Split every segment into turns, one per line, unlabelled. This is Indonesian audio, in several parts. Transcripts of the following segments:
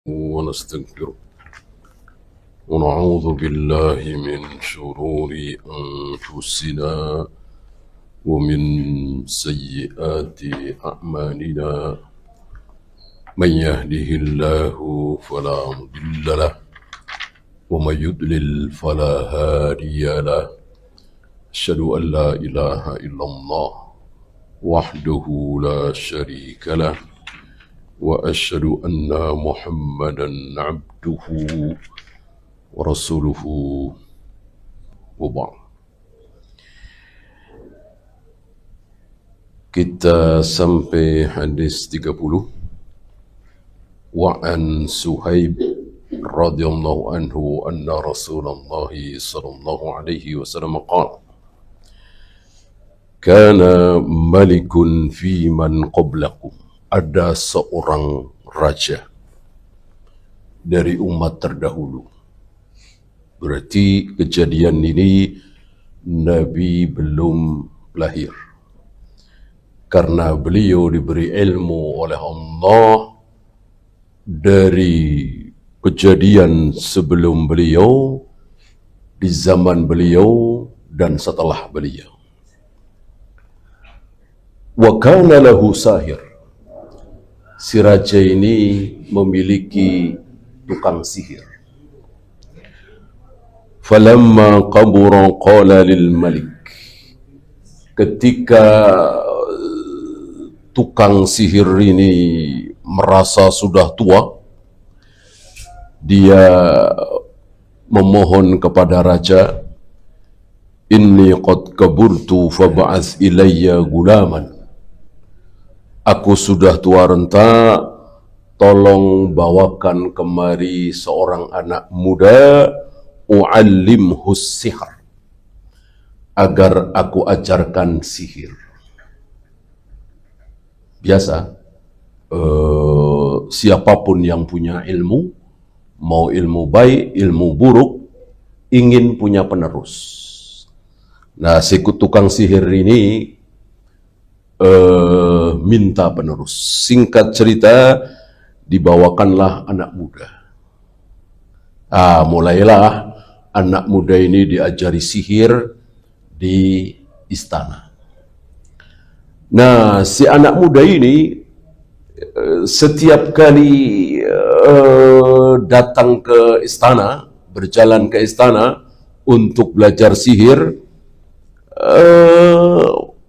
ونستغفره ونعوذ بالله من شرور أنفسنا ومن سيئات أعمالنا من يهده الله فلا مضل له ومن يضلل فلا هادي له أشهد أن لا إله إلا الله وحده لا شريك له وأشهد أن محمدا عبده ورسوله وبعد. Kita sampai hadis 30. Wa an Suhaib radhiyallahu anhu anna Rasulullah sallallahu alaihi wasallam qala kana malikun fi man qablakum, ada seorang raja dari umat terdahulu. Berarti kejadian ini Nabi belum lahir. Karena beliau diberi ilmu oleh Allah dari kejadian sebelum beliau, di zaman beliau, dan setelah beliau. Wa kana lahu sahir. Si raja ini memiliki tukang sihir. Falamma qabura qala lil malik. Ketika tukang sihir ini merasa sudah tua, dia memohon kepada raja, inni qad kaburtu fab'ath ilayya gulaman. Aku sudah tua renta, tolong bawakan kemari seorang anak muda, u'allimhu sihr, agar aku ajarkan sihir. Biasa, siapapun yang punya ilmu, mau ilmu baik, ilmu buruk, ingin punya penerus. Nah, si tukang sihir ini minta penerus. Singkat cerita, dibawakanlah anak muda. Mulailah anak muda ini diajari sihir di istana. Nah, si anak muda ini setiap kali datang ke istana, berjalan ke istana untuk belajar sihir,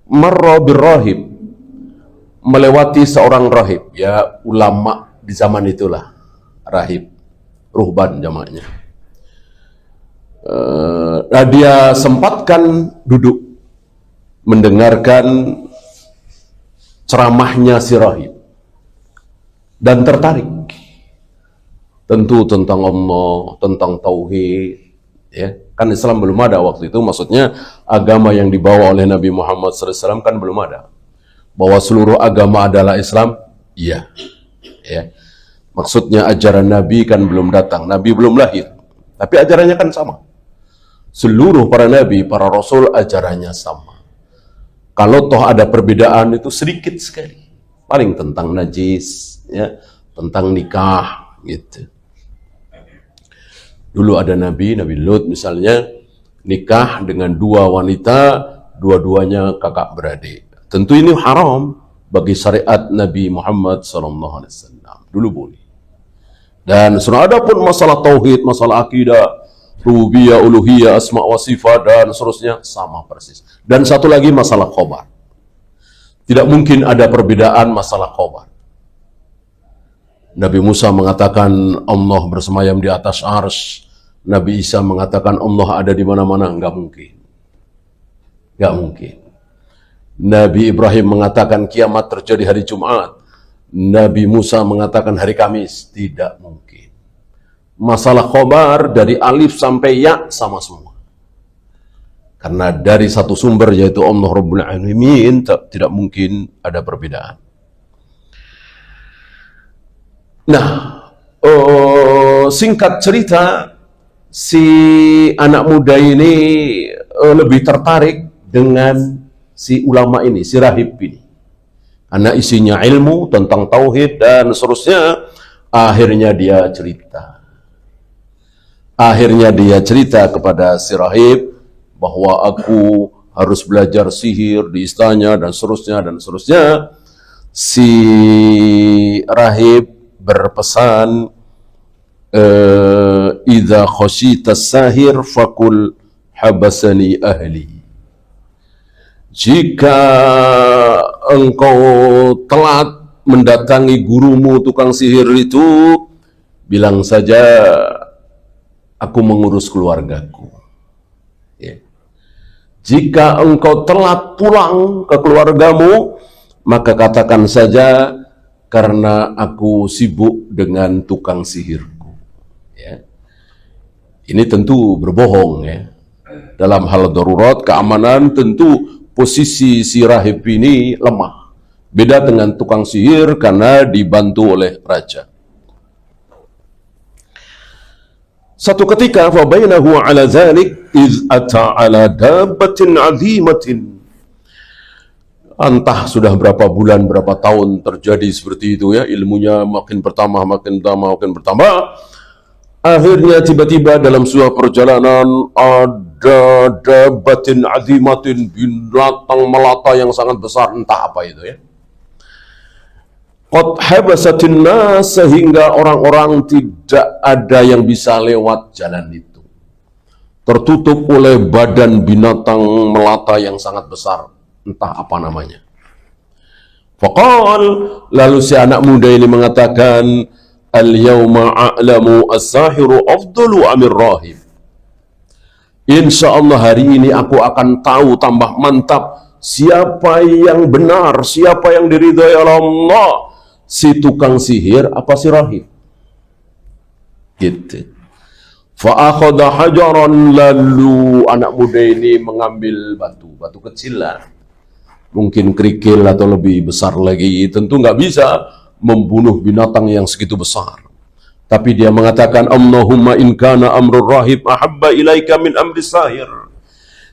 marra birrahib, melewati seorang rahib, ya ulama di zaman itulah, rahib, ruhban jamaknya. Dia sempatkan duduk mendengarkan ceramahnya si rahib dan tertarik, tentu tentang Allah, tentang tauhid, ya. Kan Islam belum ada waktu itu, maksudnya agama yang dibawa oleh Nabi Muhammad SAW kan belum ada. Bahwa seluruh agama adalah Islam, iya. Ya. Maksudnya ajaran Nabi kan belum datang, Nabi belum lahir, tapi ajarannya kan sama. Seluruh para Nabi, para Rasul ajarannya sama. Kalau toh ada perbedaan itu sedikit sekali, paling tentang najis, ya, tentang nikah, gitu. Dulu ada Nabi Lut misalnya, nikah dengan dua wanita, dua-duanya kakak beradik. Tentu ini haram bagi syariat Nabi Muhammad SAW. Dulu boleh. Dan ada pun masalah tauhid, masalah akidah, rububiyah, uluhiyah, asma wa sifat, dan seterusnya, sama persis. Dan satu lagi masalah khobar. Tidak mungkin ada perbedaan masalah khobar. Nabi Musa mengatakan Allah bersemayam di atas arsy. Nabi Isa mengatakan Allah ada di mana-mana. Enggak mungkin. Enggak mungkin. Nabi Ibrahim mengatakan kiamat terjadi hari Jumat. Nabi Musa mengatakan hari Kamis. Tidak mungkin. Masalah khobar dari alif sampai ya sama semua. Karena dari satu sumber yaitu Allah Rabbul Alamin, tidak mungkin ada perbedaan. Nah, singkat cerita, si anak muda ini lebih tertarik dengan si ulama ini, si rahib ini. Karena isinya ilmu tentang tauhid dan seterusnya. Akhirnya dia cerita kepada si rahib bahwa aku harus belajar sihir di istana dan seterusnya. Si rahib berpesan, idza khashita sahir fakul habasani ahli. Jika engkau telat mendatangi gurumu tukang sihir itu, bilang saja aku mengurus keluargaku. Ya. Jika engkau telat pulang ke keluargamu, maka katakan saja karena aku sibuk dengan tukang sihirku. Ya. Ini tentu berbohong ya. Dalam hal darurat keamanan tentu posisi si rahib ini lemah. Beda dengan tukang sihir karena dibantu oleh raja. Satu ketika fa bainahu ala zalik iz ata ala dabbatin azimatin. Entah sudah berapa bulan, berapa tahun terjadi seperti itu ya, ilmunya makin bertambah. Akhirnya tiba-tiba dalam sebuah perjalanan ada dabbatin azimatin, binatang melata yang sangat besar, entah apa itu ya. Qad habasatin nas, sehingga orang-orang tidak ada yang bisa lewat jalan itu. Tertutup oleh badan binatang melata yang sangat besar, entah apa namanya. Faqal, lalu si anak muda ini mengatakan, al-yawma a'lamu as-sahiru afdalu amir rahib. Insya Allah hari ini aku akan tahu tambah mantap siapa yang benar, siapa yang diridhai oleh Allah, si tukang sihir apa si rahib. Gitu. Fa akhadha hajaran, lalu anak muda ini mengambil batu kecil lah, mungkin kerikil atau lebih besar lagi, tentu nggak bisa membunuh binatang yang segitu besar. Tapi dia mengatakan, Allahumma in kana amrul rahib ahabba ilaika min amri sahir.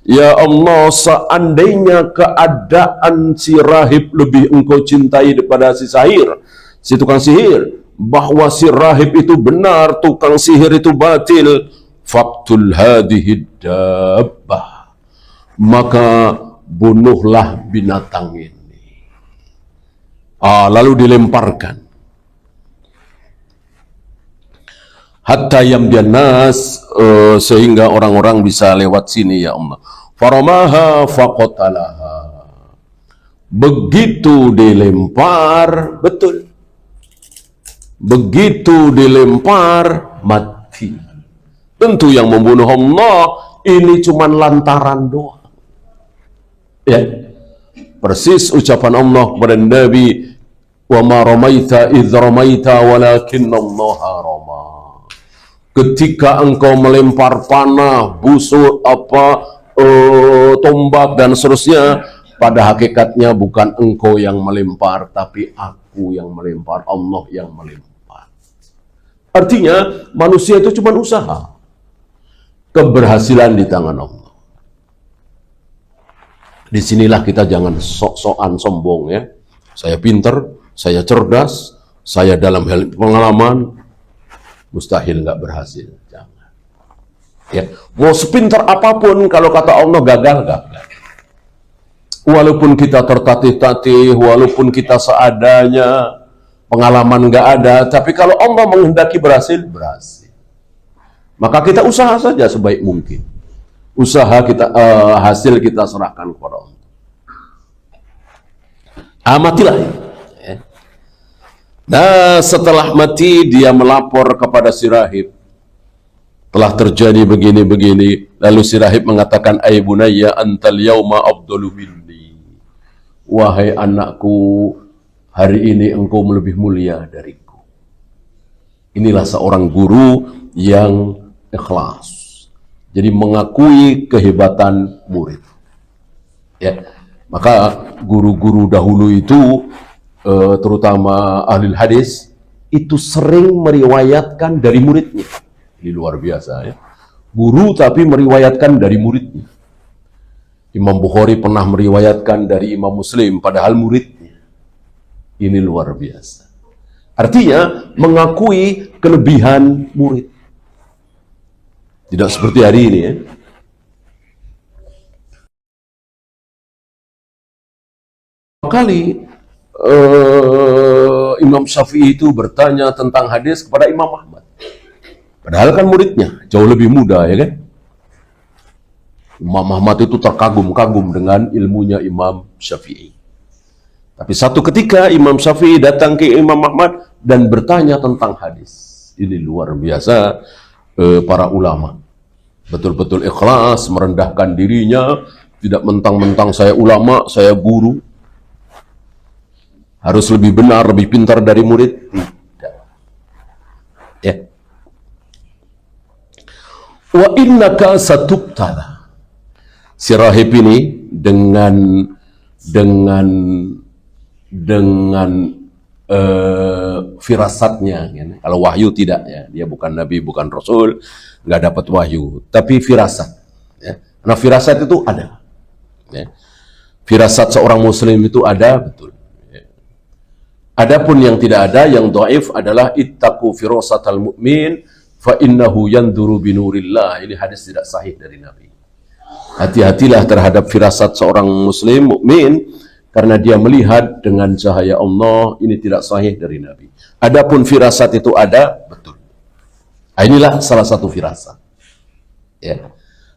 Ya Allah, seandainya keadaan si rahib lebih engkau cintai daripada si sahir, si tukang sihir, bahwa si rahib itu benar, tukang sihir itu batil, faqtul hadhihi dabbah, maka bunuhlah binatang ini. Lalu dilemparkan. Hatta yamdian nas, sehingga orang-orang bisa lewat sini ya Allah. Faramaha faqatalaha. Begitu dilempar, betul. Begitu dilempar, mati. Tentu yang membunuh Allah ini cuma lantaran doang. Ya. Persis ucapan Allah kepada Nabi, wa ma ramaita idz ramaita walakinna Allah rama. Ketika engkau melempar panah, busur, tombak dan seterusnya, pada hakikatnya bukan engkau yang melempar, tapi aku yang melempar, Allah yang melempar. Artinya manusia itu cuma usaha, keberhasilan di tangan Allah. Disinilah kita jangan sok-sokan sombong ya. Saya pinter, saya cerdas, saya dalam hal pengalaman, mustahil nggak berhasil. Jangan. Ya, mau sepintar apapun kalau kata Allah gagal. Walaupun kita tertatih-tatih, walaupun kita seadanya, pengalaman nggak ada, tapi kalau Allah menghendaki berhasil. Maka kita usaha saja sebaik mungkin. Usaha kita, hasil kita serahkan kepada Allah. Matilah. Ya. Nah, setelah mati dia melapor kepada si rahib. Telah terjadi begini-begini. Lalu si rahib mengatakan, ay bunayya antal yawma afdalu minni. Wahai anakku, hari ini engkau lebih mulia dariku. Inilah seorang guru yang ikhlas. Jadi mengakui kehebatan murid. Ya. Maka guru-guru dahulu itu, terutama ahli hadis, itu sering meriwayatkan dari muridnya. Ini luar biasa ya. Guru tapi meriwayatkan dari muridnya. Imam Bukhari pernah meriwayatkan dari Imam Muslim, padahal muridnya. Ini luar biasa. Artinya mengakui kelebihan murid. Tidak seperti hari ini ya. Kali Imam Syafi'i itu bertanya tentang hadis kepada Imam Ahmad. Padahal kan muridnya jauh lebih muda ya kan. Imam Ahmad itu terkagum-kagum dengan ilmunya Imam Syafi'i. Tapi satu ketika Imam Syafi'i datang ke Imam Ahmad dan bertanya tentang hadis. Ini luar biasa para ulama. Betul-betul ikhlas, merendahkan dirinya, tidak mentang-mentang saya ulama, saya guru. Harus lebih benar, lebih pintar dari murid. Tidak. Ya. Wa innaka satubtala. Si rahib ini dengan firasatnya, ya. Kalau wahyu tidak ya, dia bukan nabi, bukan rasul, nggak dapat wahyu, tapi firasat. Ya. Nah firasat itu ada. Ya. Firasat seorang muslim itu ada, betul. Ya. Adapun yang tidak ada, yang dhaif adalah ittaqu firasatal mu'min fa innahu yanduru binurillah. Ini hadis tidak sahih dari Nabi. Hati-hatilah terhadap firasat seorang muslim mukmin karena dia melihat dengan cahaya Allah. Ini tidak sahih dari Nabi. Adapun firasat itu ada, betul. Inilah salah satu firasat. Ya.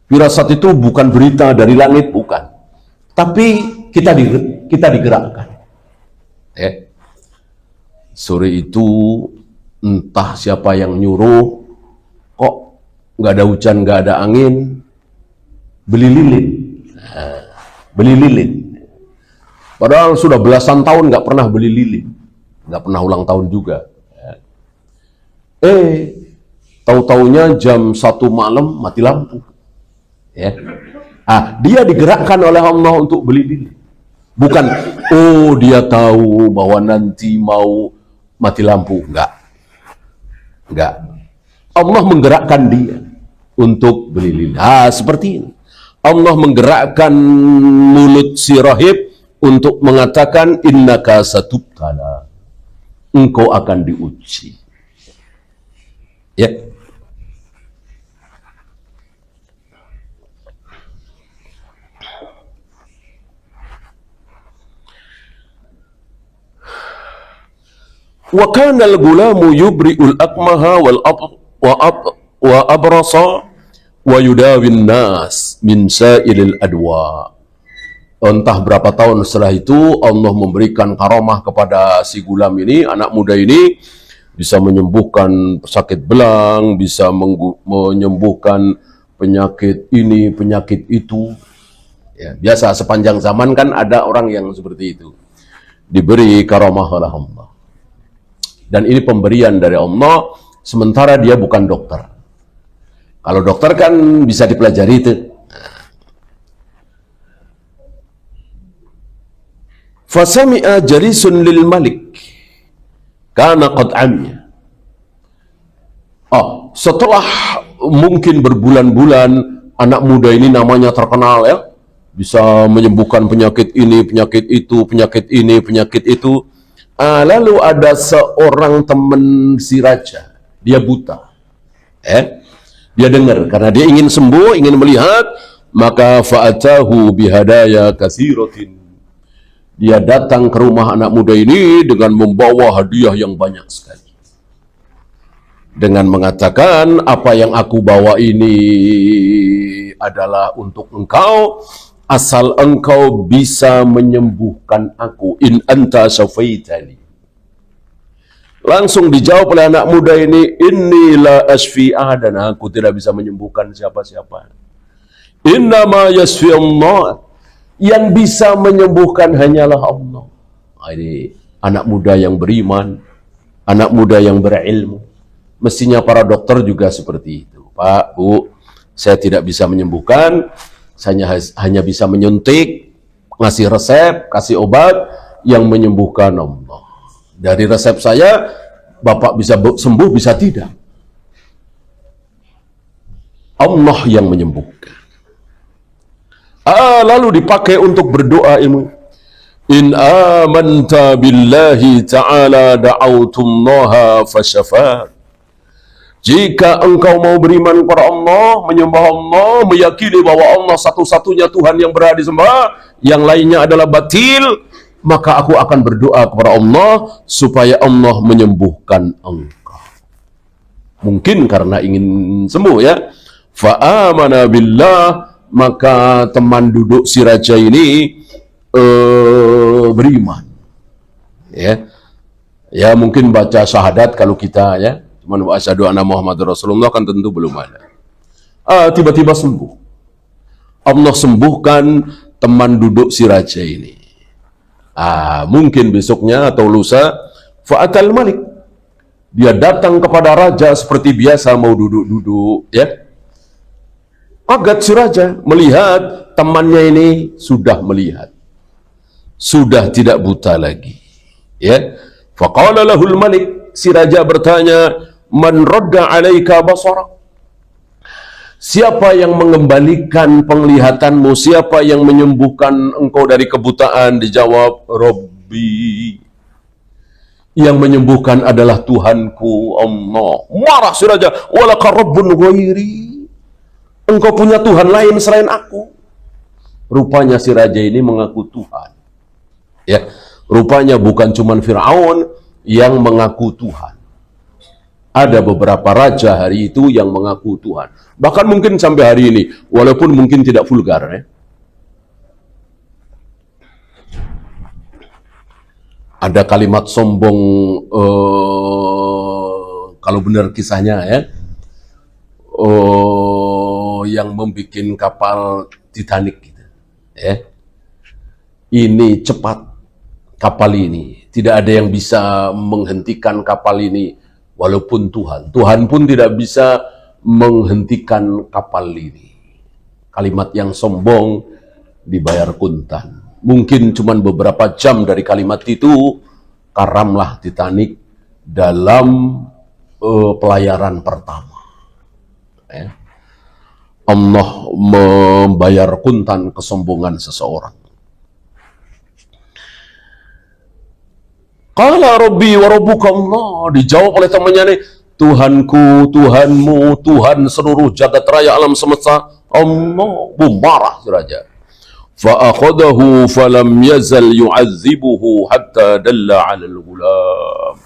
Firasat itu bukan berita dari langit, bukan. Tapi kita digerakkan. Ya. Sore itu entah siapa yang nyuruh, kok nggak ada hujan, nggak ada angin, beli lilin. Nah, beli lilin. Padahal sudah belasan tahun nggak pernah beli lilin, nggak pernah ulang tahun juga. Tahu-taunya jam 1 malam mati lampu. Ya. Dia digerakkan oleh Allah untuk beli lilin. Bukan, dia tahu bahwa nanti mau mati lampu. Enggak. Allah menggerakkan dia untuk beli lilin. Seperti ini. Allah menggerakkan mulut si rahib untuk mengatakan innaka satubtala, engkau akan diuji. Ya. Wa kana al-gulamu yubri'ul akmaha wa abrasa wa yudawin nas min sa'ilil adwa. Entah berapa tahun setelah itu Allah memberikan karamah kepada si gulam ini, anak muda ini, bisa menyembuhkan sakit belang, bisa menyembuhkan penyakit ini, penyakit itu. Ya, biasa sepanjang zaman kan ada orang yang seperti itu. Diberi karamah oleh Allah. Dan ini pemberian dari Allah, sementara dia bukan dokter. Kalau dokter kan bisa dipelajari itu. Fasami'a jalisun lil malik kana qad amya. Setelah mungkin berbulan-bulan anak muda ini namanya terkenal ya, bisa menyembuhkan penyakit ini, penyakit itu, penyakit ini, penyakit itu. Lalu ada seorang teman si raja, dia buta. Dia dengar karena dia ingin sembuh, ingin melihat, maka fa'atahu bihadaya katsiratin. Dia datang ke rumah anak muda ini dengan membawa hadiah yang banyak sekali. Dengan mengatakan, apa yang aku bawa ini adalah untuk engkau, asal engkau bisa menyembuhkan aku. In anta syafaitani. Langsung dijawab oleh anak muda ini, inni la asfi'ah, dan aku tidak bisa menyembuhkan siapa-siapa. Innama yasfi Allah. Yang bisa menyembuhkan hanyalah Allah. Ini anak muda yang beriman, anak muda yang berilmu. Mestinya para dokter juga seperti itu. Pak, Bu, saya tidak bisa menyembuhkan, saya hanya bisa menyuntik, ngasih resep, kasih obat yang menyembuhkan Allah. Dari resep saya, Bapak bisa sembuh, bisa tidak. Allah yang menyembuhkan. Lalu dipakai untuk berdoa ilmu. In amanta billahi ta'ala da'autullaha fasyafat. Jika engkau mau beriman kepada Allah, menyembah Allah, meyakini bahwa Allah satu-satunya Tuhan yang berhak disembah, yang lainnya adalah batil, maka aku akan berdoa kepada Allah supaya Allah menyembuhkan engkau. Mungkin karena ingin sembuh ya. Fa'amana billah, maka teman duduk si raja ini beriman. Ya mungkin baca syahadat kalau kita ya. Cuman asyhadu anna Muhammadur Rasulullah kan tentu belum ada. Tiba-tiba sembuh. Allah sembuhkan teman duduk si raja ini. Mungkin besoknya atau lusa fa'atal malik. Dia datang kepada raja seperti biasa mau duduk-duduk ya. Kaget si raja melihat temannya ini sudah melihat. Sudah tidak buta lagi. Ya. Faqala lahul malik, si raja bertanya, "Man radda 'alaika basara?" Siapa yang mengembalikan penglihatanmu? Siapa yang menyembuhkan engkau dari kebutaan? Dijawab, Rabbi. Yang menyembuhkan adalah Tuhanku Allah. Marah si raja, walaka rabbun ghairi. Engkau punya Tuhan lain selain aku. Rupanya si raja ini mengaku Tuhan. Ya, rupanya bukan cuma Fir'aun yang mengaku Tuhan. Ada beberapa raja hari itu yang mengaku Tuhan. Bahkan mungkin sampai hari ini, walaupun mungkin tidak vulgar ya. Ada kalimat sombong, kalau benar kisahnya ya, yang membuat kapal Titanic gitu, ya. Ini cepat kapal ini, tidak ada yang bisa menghentikan kapal ini, walaupun Tuhan pun tidak bisa menghentikan kapal ini. Kalimat yang sombong dibayar kuntan. Mungkin cuma beberapa jam dari kalimat itu, karamlah Titanic dalam pelayaran pertama. Ya. Allah membayar kuntan kesombongan seseorang. Qala Rabbi wa Rabbuka Allah. Dijawab oleh temannya nih, Tuhanku, Tuhanmu, Tuhan seluruh jagat raya alam semesta, Allah. Marah si raja. Fa'akhadahu falam yazal yu'adzibuhu hatta dalla 'alal ghulam.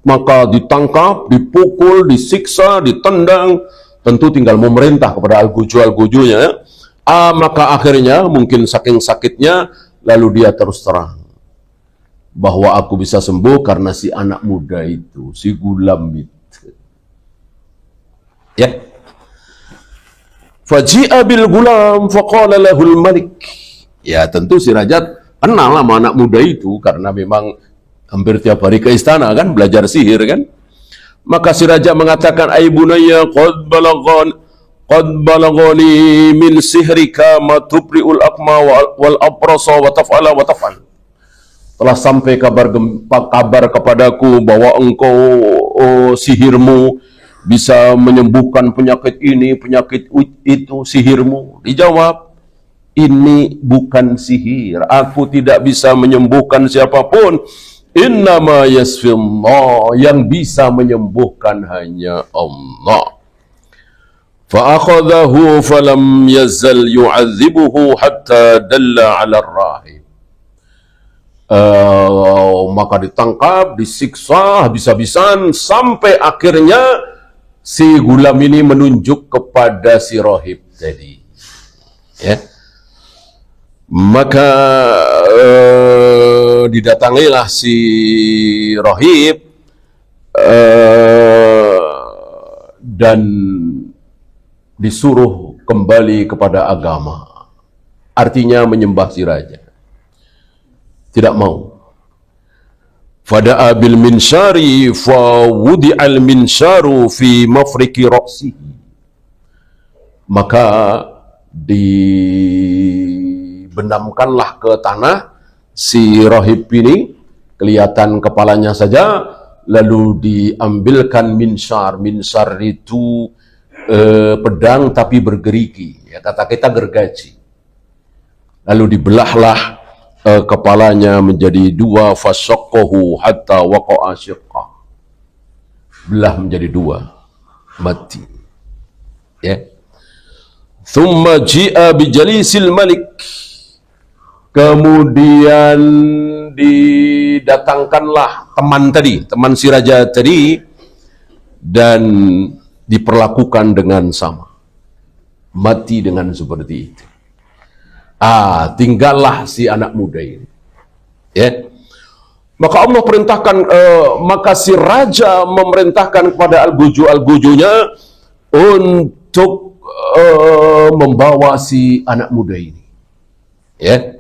Maka ditangkap, dipukul, disiksa, ditendang, tentu tinggal memerintah kepada Al-Guju-Al-Gujunya. Maka akhirnya mungkin saking sakitnya, lalu dia terus terang bahwa aku bisa sembuh karena si anak muda itu, si gulam itu. Ya. Faji'a bil gulam faqala lahul malik. Ya, tentu si raja kenal sama anak muda itu karena memang hampir tiap hari ke istana kan belajar sihir kan. Maka si raja mengatakan, "Ai bunayya qad balagani min sihrika ma tubri'ul akma wal abrasa wa taf'ala wa taf'al." Telah sampai kabar kepadaku bahwa engkau sihirmu bisa menyembuhkan penyakit ini, penyakit itu, sihirmu. Dijawab, ini bukan sihir. Aku tidak bisa menyembuhkan siapapun. Innama yasfillah, yang bisa menyembuhkan hanya Allah. Fa'akhadahu falam yazal yu'adzibuhu hatta dalla 'ala ar-rahib. Maka ditangkap, disiksa habis-habisan sampai akhirnya si gulam ini menunjuk kepada si rahib tadi. Ya. Maka didatangilah si rahib dan disuruh kembali kepada agama. Artinya menyembah si raja. Tidak mau. Fada'a bil minsyari fa wudi'al minsyaru fi mafriki ra'sihi. Maka dibenamkanlah ke tanah si rahib ini, kelihatan kepalanya saja, lalu diambilkan minsyar. Minsyar itu pedang tapi bergerigi, ya, kata kita gergaji. Lalu dibelahlah kepalanya menjadi dua, fasyaqqahu hatta waqa'a syiqqah, belah menjadi dua, mati. Ya. Thumma ji'a bijalisil malik, kemudian didatangkanlah teman tadi, teman si raja tadi, dan diperlakukan dengan sama, mati dengan seperti itu. Tinggallah si anak muda ini. Ya. Maka Allah perintahkan, maka si raja memerintahkan kepada al-guju-nya untuk membawa si anak muda ini. Ya.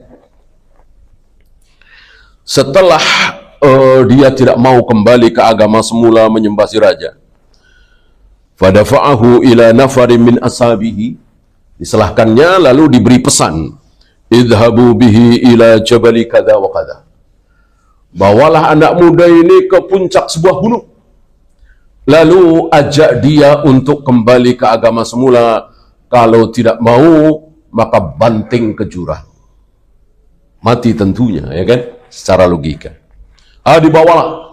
Setelah dia tidak mau kembali ke agama semula menyembah si raja, fadafa'ahu ila nafarin min ashabihi, diserahkannya lalu diberi pesan, idhabu bihi ila jabali kada wa kada, bawalah anak muda ini ke puncak sebuah gunung, lalu ajak dia untuk kembali ke agama semula, kalau tidak mau maka banting ke jurang, mati tentunya, ya kan, secara logika. Dibawalah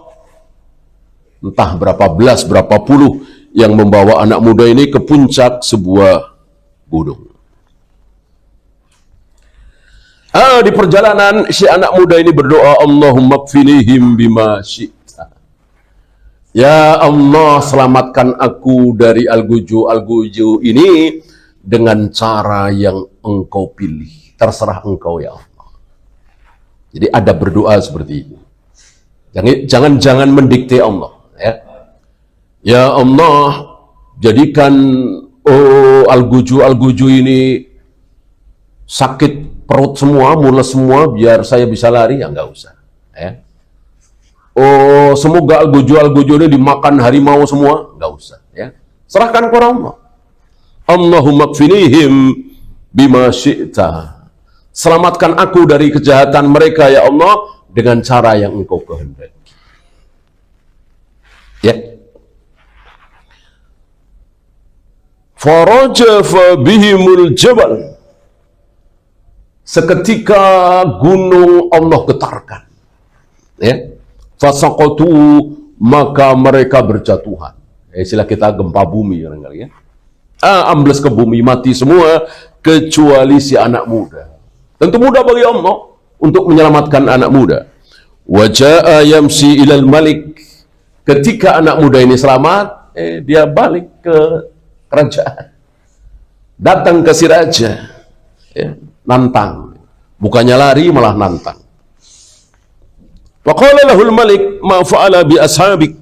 entah berapa belas, berapa puluh yang membawa anak muda ini ke puncak sebuah gunung. Di perjalanan si anak muda ini berdoa, Allahumma kfinihim bima syi'ta, ya Allah, selamatkan aku dari al-guju ini dengan cara yang engkau pilih, terserah engkau ya Allah. Jadi ada berdoa seperti itu. Jangan mendikte Allah, ya. Ya Allah, jadikan al-guju ini sakit perut semua, mules semua, biar saya bisa lari. Ya nggak usah, ya. Semoga al-guju ini dimakan harimau semua. Nggak usah, ya. Serahkan kepada Allah. Allahumma kfinihim bima syi'ta, selamatkan aku dari kejahatan mereka ya Allah dengan cara yang engkau kehendaki. Ya. Farajafa bihimul jabal, seketika gunung Allah getarkan. Ya. Fasaqatu, maka mereka berjatuhan. Istilah kita gempa bumi barangkali, ya. Ambles ke bumi, mati semua kecuali si anak muda. Tentu mudah bagi Allah untuk menyelamatkan anak muda. Waja'a yamsi ilal malik, ketika anak muda ini selamat, dia balik ke kerajaan, datang ke si raja, ya, nantang, bukannya lari malah nantang. Faqala lahul malik ma fa'ala bi ashabik,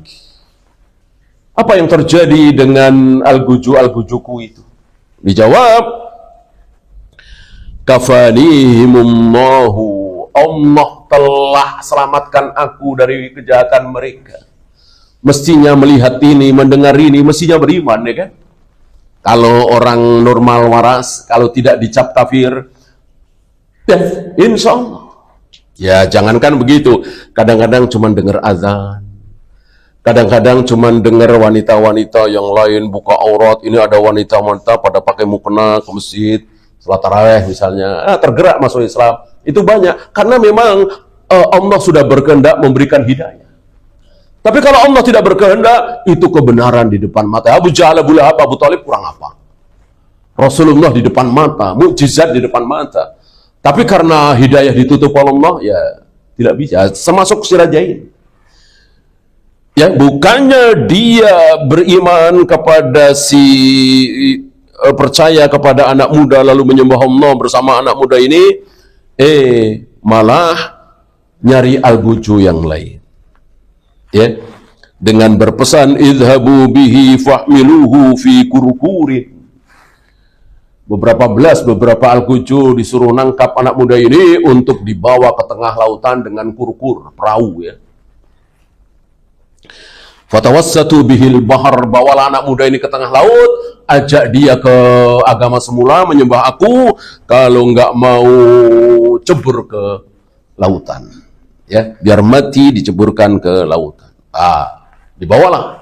apa yang terjadi dengan al-gujuku itu? Dijawab, kafanihimullahu, Allah telah selamatkan aku dari kejahatan mereka. Mestinya melihat ini, mendengar ini, mestinya beriman, ya kan? Kalau orang normal waras, kalau tidak dicap kafir, ya insya Allah. Ya jangankan begitu, kadang-kadang cuma dengar azan, kadang-kadang cuma dengar wanita-wanita yang lain buka aurat, ini ada wanita-wanita pada pakai mukena ke masjid, setelah tarawih misalnya, tergerak masuk Islam. Itu banyak, karena memang Allah sudah berkehendak memberikan hidayah. Tapi kalau Allah tidak berkehendak, itu kebenaran di depan mata. Abu Jahal, Abu Lahab, Abu Thalib kurang apa? Rasulullah di depan mata, mukjizat di depan mata. Tapi karena hidayah ditutup oleh Allah, ya tidak bisa. Termasuk si raja ini. Ya, bukannya dia beriman kepada percaya kepada anak muda lalu menyembah Allah bersama anak muda ini, malah nyari al-guju yang lain. Ya, dengan berpesan idhabu bihi fahmiluhu fi kurkurin. Beberapa al-guju disuruh nangkap anak muda ini untuk dibawa ke tengah lautan dengan kurkur, perahu, ya. Fatawassatu bihil bahar, bawalah anak muda ini ke tengah laut, ajak dia ke agama semula, menyembah aku, kalau nggak mau cebur ke lautan, ya, biar mati diceburkan ke lautan. Dibawalah.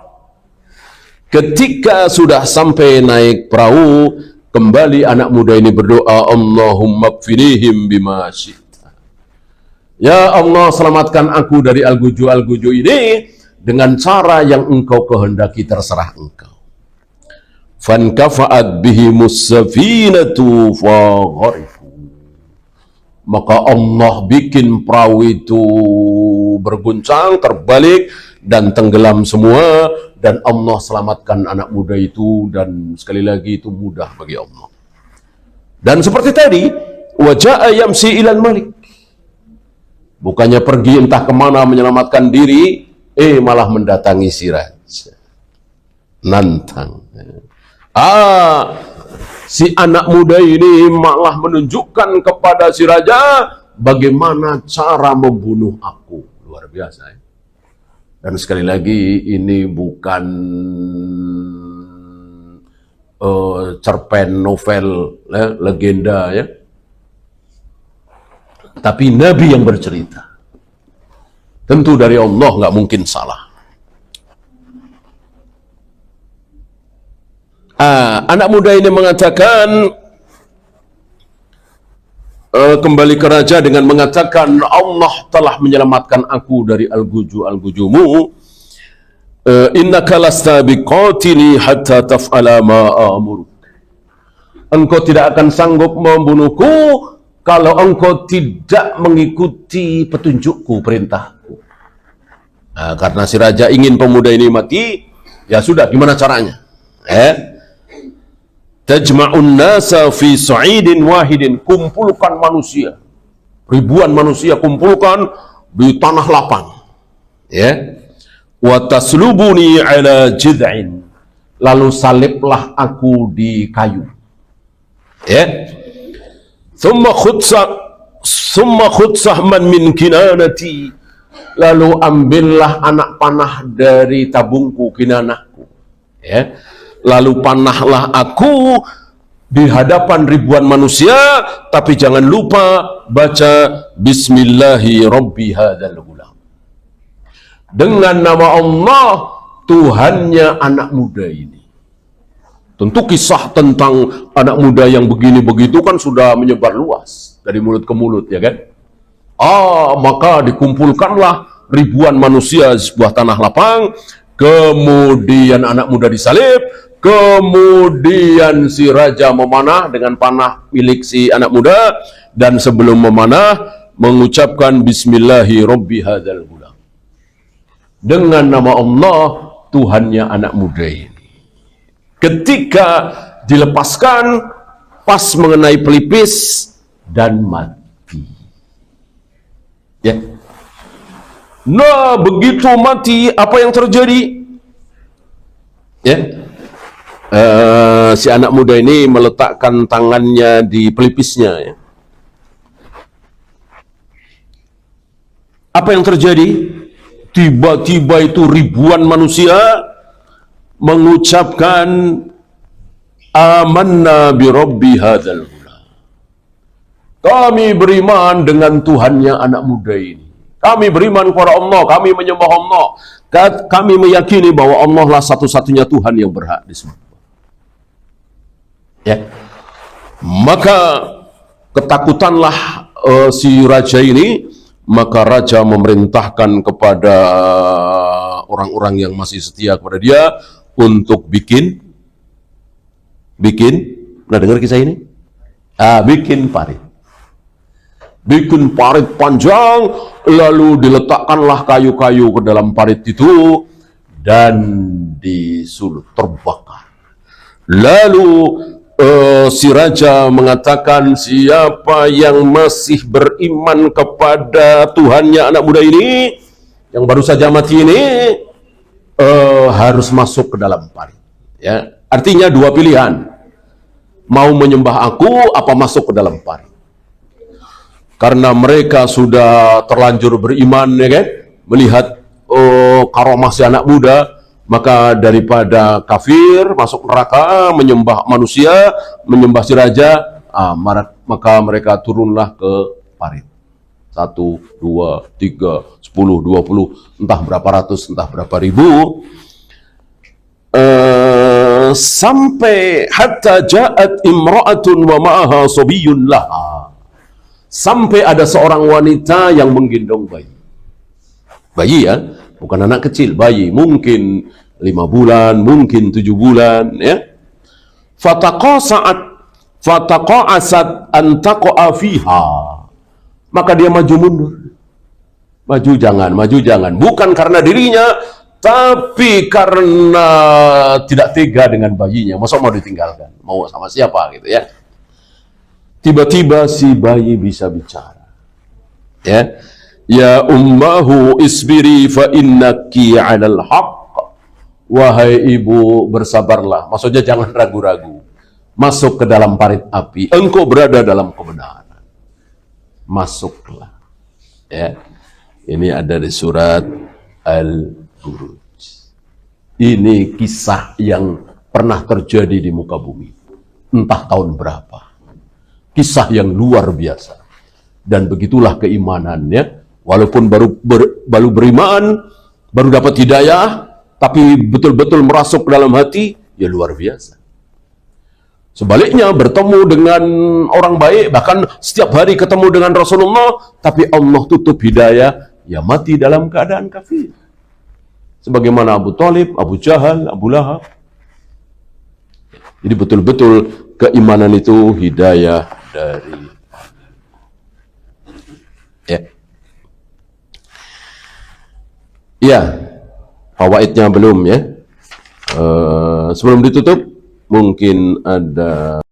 Ketika sudah sampai naik perahu, kembali anak muda ini berdoa, Allahumma kfinihim bima syi'ta, Ya Allah, selamatkan aku dari Al-Guju ini dengan cara yang engkau kehendaki, terserah engkau. Fankafa'at bihimus safinatu fagharifu. Maka Allah bikin perahu itu berguncang, terbalik, dan tenggelam semua. Dan Allah selamatkan anak muda itu, dan sekali lagi itu mudah bagi Allah. Dan seperti tadi, waja'a yamsi ilal malik. Bukannya pergi entah kemana menyelamatkan diri, malah mendatangi si raja. Nantang. Si anak muda ini malah menunjukkan kepada si raja bagaimana cara membunuh aku. Luar biasa ya. Dan sekali lagi ini bukan cerpen novel legenda ya. Tapi Nabi yang bercerita. Tentu dari Allah, nggak mungkin salah. Anak muda ini mengatakan, kembali ke raja dengan mengatakan, Allah telah menyelamatkan aku dari al-gujumu. Innaka lasta biqatili hatta taf'ala ma amuruk. Engkau tidak akan sanggup membunuhku kalau engkau tidak mengikuti petunjukku, perintahku. Karena si raja ingin pemuda ini mati, ya sudah, gimana caranya? Tajma'un nasa fi sa'idin wahidin. Kumpulkan manusia. Ribuan manusia kumpulkan di tanah lapang. Wa taslubuni ala jid'in. Lalu saliblah aku di kayu. Thumma khutsah man min kinanati. Lalu ambillah anak panah dari tabungku, kinanahku. Lalu panahlah aku di hadapan ribuan manusia, tapi jangan lupa baca Bismillahi Rabbi hadzal gulam. Dengan nama Allah, Tuhannya anak muda ini. Tentu kisah tentang anak muda yang begini begitu kan sudah menyebar luas dari mulut ke mulut, ya kan? Maka dikumpulkanlah ribuan manusia di sebuah tanah lapang, kemudian anak muda disalib, kemudian si raja memanah dengan panah milik si anak muda, dan sebelum memanah mengucapkan Bismillahi Rabbi hadzal gulam. Dengan nama Allah, Tuhannya anak muda ini. Ketika dilepaskan, pas mengenai pelipis dan mati. Nah, begitu mati, apa yang terjadi? Si anak muda ini meletakkan tangannya di pelipisnya. Apa yang terjadi? Tiba-tiba itu ribuan manusia mengucapkan amanna bi rabbi hadzal gulam. Kami beriman dengan Tuhannya anak muda ini. Kami beriman kepada Allah, kami menyembah Allah. Kami meyakini bahwa Allah lah satu-satunya Tuhan yang berhak disembah. Maka ketakutanlah si raja ini, maka raja memerintahkan kepada orang-orang yang masih setia kepada dia untuk bikin, pernah dengar kisah ini? Bikin parit. Bikin parit panjang, lalu diletakkanlah kayu-kayu ke dalam parit itu, dan disulut, terbakar. Lalu si raja mengatakan, siapa yang masih beriman kepada Tuhannya anak muda ini, yang baru saja mati ini, harus masuk ke dalam parit. Artinya dua pilihan, mau menyembah aku apa masuk ke dalam parit. Karena mereka sudah terlanjur beriman, melihat karomah si anak muda, maka daripada kafir masuk neraka, menyembah manusia, menyembah si raja, maka mereka turunlah ke parit. 1, 2, 3, 10, 20, entah berapa ratus, entah berapa ribu, sampai hatta ja'at imra'atun wa ma'aha sabiyyun laha. Sampai ada seorang wanita yang menggendong bayi. Bayi ya, bukan anak kecil, bayi. Mungkin 5 bulan, mungkin 7 bulan, ya. Fataqa'asat an taqa'a fiha. Maka dia maju mundur. Maju jangan. Bukan karena dirinya, tapi karena tidak tega dengan bayinya. Masa mau ditinggalkan? Mau sama siapa gitu ya. Tiba-tiba si bayi bisa bicara. Ya. Ya ummahu isbiri fa innaki 'alal haqq. Wahai ibu, bersabarlah. Maksudnya jangan ragu-ragu. Masuk ke dalam parit api. Engkau berada dalam kebenaran. Masuklah. Ya. Ini ada di surat Al-Buruj. Ini kisah yang pernah terjadi di muka bumi. Entah tahun berapa. Kisah yang luar biasa. Dan begitulah keimanannya. Walaupun baru beriman, baru dapat hidayah, tapi betul-betul merasuk ke dalam hati, ya luar biasa. Sebaliknya bertemu dengan orang baik, bahkan setiap hari ketemu dengan Rasulullah, tapi Allah tutup hidayah, ya mati dalam keadaan kafir. Sebagaimana Abu Thalib, Abu Jahal, Abu Lahab. Jadi betul-betul keimanan itu hidayah dari ya. Ya, fawaidnya belum ya. Sebelum ditutup, mungkin ada